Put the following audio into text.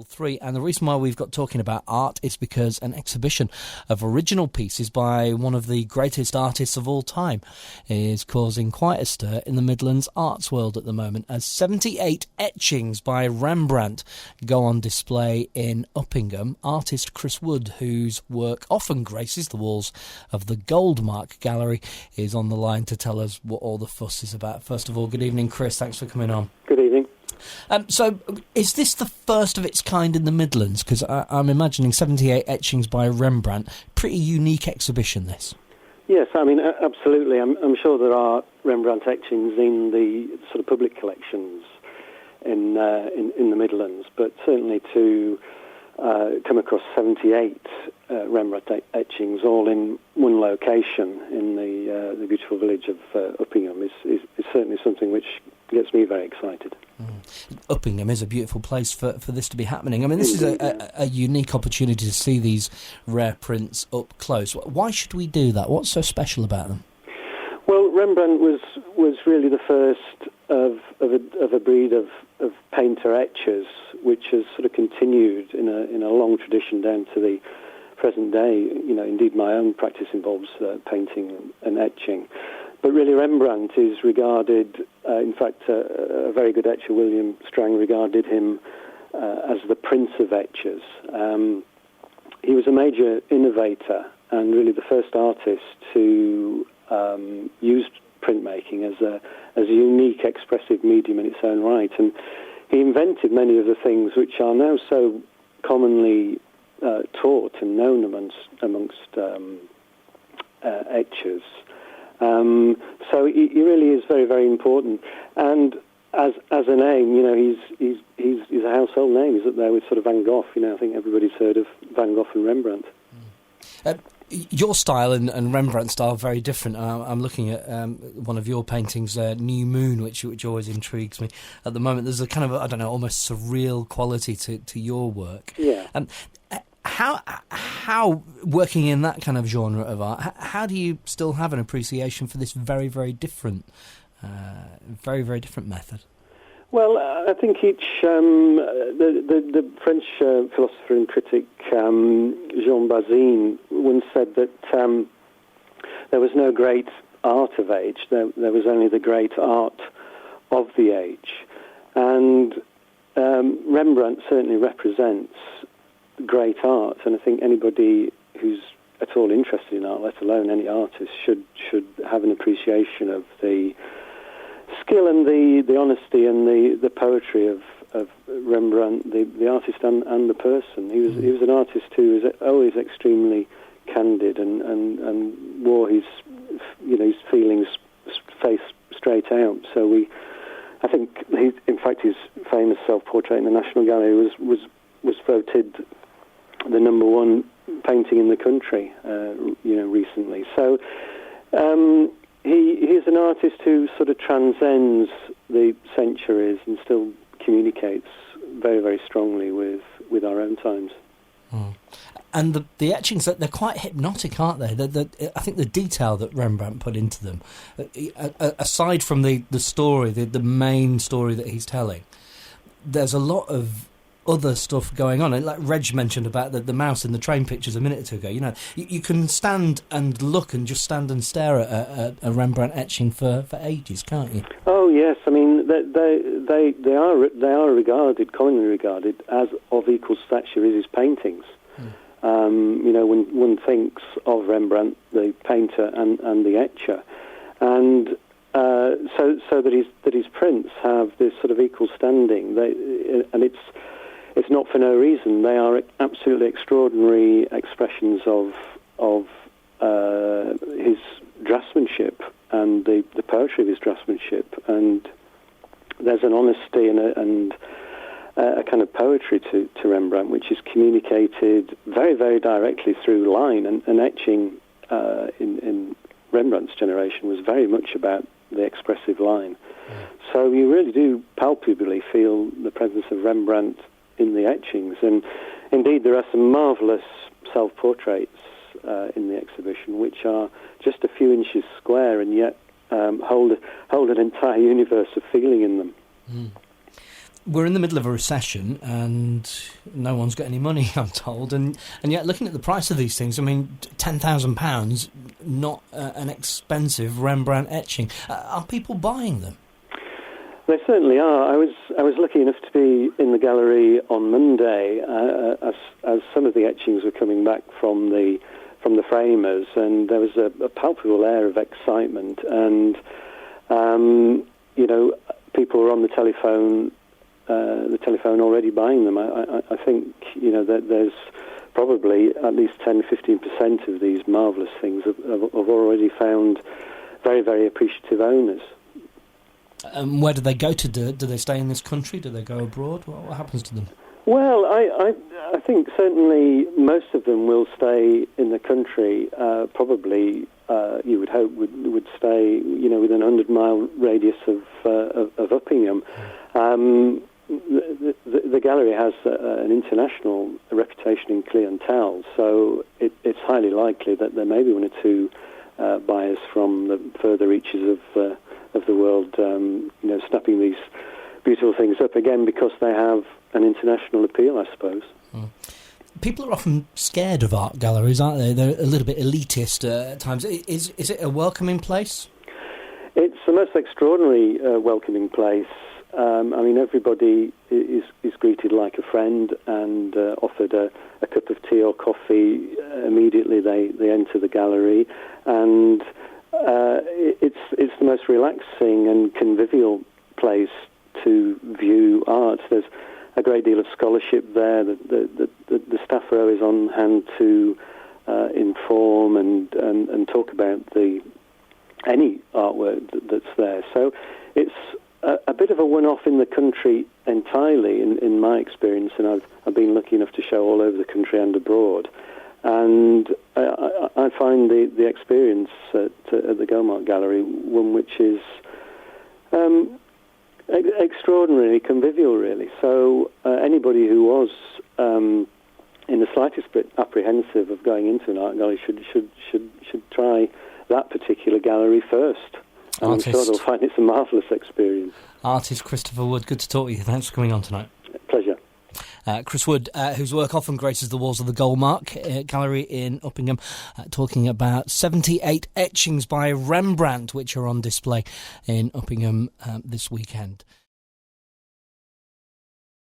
Three, and the reason why we've got talking about art is because an exhibition of original pieces by one of the greatest artists of all time is causing quite a stir in the Midlands arts world at the moment, as 78 etchings by Rembrandt go on display in Uppingham. Artist Chris Wood, whose work often graces the walls of the Goldmark Gallery, is on the line to tell us what all the fuss is about. First of all, good evening, Chris. Thanks for coming on. Good evening. So, is this the first of its kind in the Midlands? Because I'm imagining 78 etchings by Rembrandt. Pretty unique exhibition, this. Yes, I mean, absolutely. I'm sure there are Rembrandt etchings in the sort of public collections in the Midlands, but certainly to come across 78 Rembrandt etchings all in one location in the beautiful village of Uppingham is certainly something which gets me very excited. Uppingham is a beautiful place for this to be happening. I mean, this is a unique opportunity to see these rare prints up close. Why should we do that? What's so special about them? Well, Rembrandt was really the first of a breed of painter etchers, which has sort of continued in a long tradition down to the present day. You know, indeed, my own practice involves painting and etching. But really, Rembrandt is regarded, in fact, a very good etcher, William Strang, regarded him as the prince of etchers. He was a major innovator and really the first artist to use printmaking as a unique expressive medium in its own right. And he invented many of the things which are now so commonly taught and known amongst etchers. So he really is very, very important. And as a name, you know, he's a household name. He's up there with sort of Van Gogh. You know, I think everybody's heard of Van Gogh and Rembrandt. Your style and Rembrandt's style are very different. I'm looking at one of your paintings, New Moon, which always intrigues me. At the moment, there's a kind of, I don't know, almost surreal quality to your work. Yeah. How working in that kind of genre of art, how do you still have an appreciation for this very, very different method? Well, I think the French philosopher and critic Jean Bazin once said that there was no great art of age, there was only the great art of the age. And Rembrandt certainly represents great art, and I think anybody who's at all interested in art, let alone any artist, should have an appreciation of the skill and the honesty and the poetry of Rembrandt, the artist and the person. He was an artist who was always extremely candid and wore his feelings face straight out. So I think in fact his famous self-portrait in the National Gallery was voted the number one painting in the country, recently. So he is an artist who sort of transcends the centuries and still communicates very, very strongly with our own times. Mm. And the etchings, they're quite hypnotic, aren't they? I think the detail that Rembrandt put into them, aside from the story, the main story that he's telling, there's a lot of other stuff going on. And like Reg mentioned about the mouse in the train pictures a minute or two ago, you know, you can stand and look and just stand and stare at a Rembrandt etching for ages, can't you? Oh yes, I mean they are commonly regarded as of equal stature as his paintings. When one thinks of Rembrandt, the painter and the etcher, and so that his prints have this sort of equal standing. And it's not for no reason. They are absolutely extraordinary expressions of his draftsmanship and the poetry of his draftsmanship. And there's an honesty and a kind of poetry to Rembrandt, which is communicated very, very directly through line. And etching in Rembrandt's generation was very much about the expressive line. So you really do palpably feel the presence of Rembrandt in the etchings. And indeed, there are some marvellous self-portraits in the exhibition, which are just a few inches square and yet hold an entire universe of feeling in them. We're in the middle of a recession and no one's got any money, I'm told. And yet, looking at the price of these things, I mean, £10,000, not an expensive Rembrandt etching. Are people buying them? They certainly are. I was lucky enough to be in the gallery on Monday as some of the etchings were coming back from the framers, and there was a palpable air of excitement. And people were on the telephone already buying them. I think that there's probably at least 10-15% of these marvellous things have already found very, very appreciative owners. Where do they go to do it? Do they stay in this country? Do they go abroad? What happens to them? Well, I think certainly most of them will stay in the country. Probably, you would hope, would stay, within a 100-mile radius of Uppingham. The gallery has an international reputation in clientele, so it's highly likely that there may be one or two buyers from the further reaches of the world, snapping these beautiful things up again because they have an international appeal, I suppose. People are often scared of art galleries, aren't they? They're a little bit elitist at times. Is it a welcoming place? It's the most extraordinary welcoming place. Everybody is greeted like a friend and offered a cup of tea or coffee immediately they enter the gallery, and it's the most relaxing and convivial place to view art. There's a great deal of scholarship there. The staff row is on hand to inform and talk about any artwork that's there. So it's a bit of a one-off in the country entirely, in my experience, and I've been lucky enough to show all over the country and abroad. And I find the experience at the Goldmark Gallery one which is extraordinarily convivial, really. So anybody who was in the slightest bit apprehensive of going into an art gallery should try that particular gallery first. And I'm sure they'll find it's a marvellous experience. Artist Christopher Wood, good to talk to you. Thanks for coming on tonight. Pleasure. Chris Wood, whose work often graces the walls of the Goldmark Gallery in Uppingham, talking about 78 etchings by Rembrandt, which are on display in Uppingham this weekend.